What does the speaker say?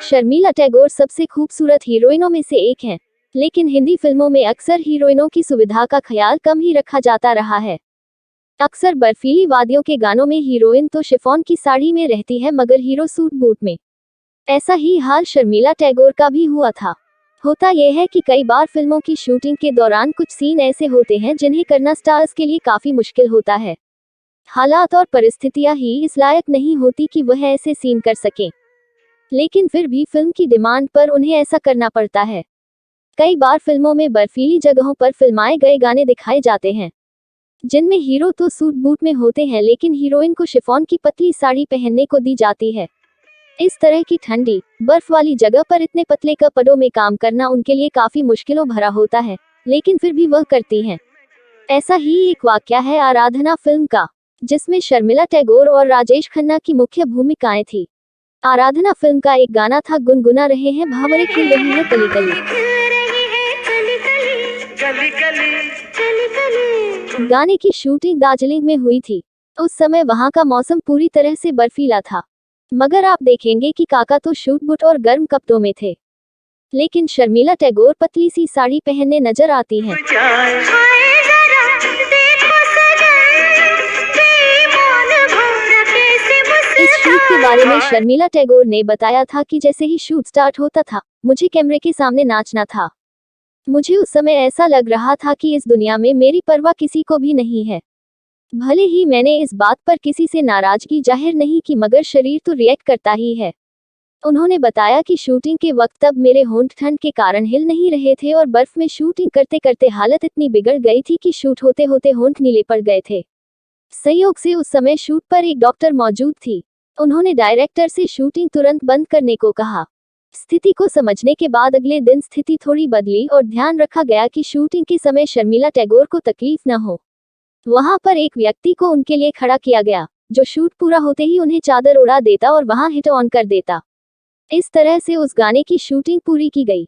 शर्मिला टैगोर सबसे खूबसूरत हीरोइनों में से एक हैं, लेकिन हिंदी फिल्मों में अक्सर हीरोइनों की सुविधा का ख्याल कम ही रखा जाता रहा है। अक्सर बर्फीली वादियों के गानों में हीरोइन तो शिफॉन की साड़ी में रहती है मगर हीरो सूट बूट में। ऐसा ही हाल शर्मिला टैगोर का भी हुआ था। होता यह है कि कई बार फिल्मों की शूटिंग के दौरान कुछ सीन ऐसे होते हैं जिन्हें करना स्टार्स के लिए काफी मुश्किल होता है। हालात और परिस्थितियां ही इस लायक नहीं होती कि वह ऐसे सीन कर सकें, लेकिन फिर भी फिल्म की डिमांड पर उन्हें ऐसा करना पड़ता है। कई बार फिल्मों में बर्फीली जगहों पर फिल्माए गए गाने दिखाए जाते हैं जिनमें हीरो तो सूट बूट में होते हैं लेकिन हीरोइन को शिफॉन की पतली साड़ी पहनने को दी जाती है। इस तरह की ठंडी बर्फ वाली जगह पर इतने पतले कपड़ों में काम करना उनके लिए काफी मुश्किलों भरा होता है, लेकिन फिर भी वह करती हैं। ऐसा ही एक वाकया है आराधना फिल्म का, जिसमें शर्मिला टैगोर और राजेश खन्ना की मुख्य भूमिकाएं थी। आराधना फिल्म का एक गाना था गुनगुना रहे हैं भावरे खिल रही है कली कली। गाने की शूटिंग दार्जिलिंग में हुई थी। उस समय वहां का मौसम पूरी तरह से बर्फीला था, मगर आप देखेंगे कि काका तो शूट बूट और गर्म कपड़ों में थे, लेकिन शर्मिला टैगोर पतली सी साड़ी पहनने नजर आती हैं। इस शूट के बारे में शर्मिला टैगोर ने बताया था कि जैसे ही शूट स्टार्ट होता था, मुझे कैमरे के सामने नाचना था। मुझे उस समय ऐसा लग रहा था कि इस दुनिया में मेरी परवाह किसी को भी नहीं है। भले ही मैंने इस बात पर किसी से नाराजगी जाहिर नहीं की मगर शरीर तो रिएक्ट करता ही है। उन्होंने बताया कि शूटिंग के वक्त तब मेरे होंठ ठंड के कारण हिल नहीं रहे थे और बर्फ में शूटिंग करते करते हालत इतनी बिगड़ गई थी कि शूट होते होते होंठ नीले पड़ गए थे। संयोग से उस समय शूट पर एक डॉक्टर मौजूद थी। उन्होंने डायरेक्टर से शूटिंग तुरंत बंद करने को कहा। स्थिति को समझने के बाद अगले दिन स्थिति थोड़ी बदली और ध्यान रखा गया कि शूटिंग के समय शर्मिला टैगोर को तकलीफ न हो। वहां पर एक व्यक्ति को उनके लिए खड़ा किया गया, जो शूट पूरा होते ही उन्हें चादर उड़ा देता और वहां हिट ऑन कर देता। इस तरह से उस गाने की शूटिंग पूरी की गई।